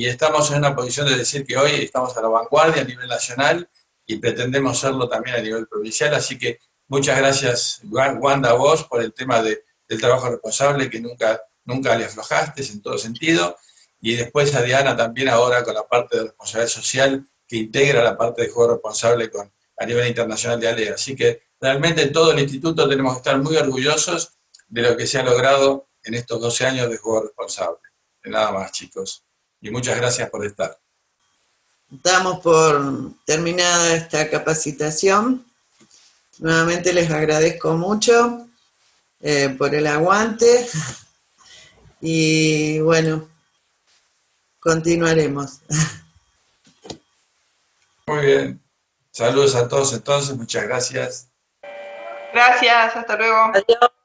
estamos en una posición de decir que hoy estamos a la vanguardia a nivel nacional y pretendemos serlo también a nivel provincial, así que muchas gracias, Wanda, a vos por el tema del trabajo responsable, que nunca le aflojaste en todo sentido, y después a Diana también ahora con la parte de responsabilidad social, que integra la parte de juego responsable a nivel internacional de ALE. Así que realmente en todo el instituto tenemos que estar muy orgullosos de lo que se ha logrado en estos 12 años de juego responsable. De nada más, chicos. Y muchas gracias por estar. Damos por terminada esta capacitación. Nuevamente les agradezco mucho por el aguante, y bueno, continuaremos. Muy bien. Saludos a todos entonces, muchas gracias. Gracias, hasta luego. Adiós.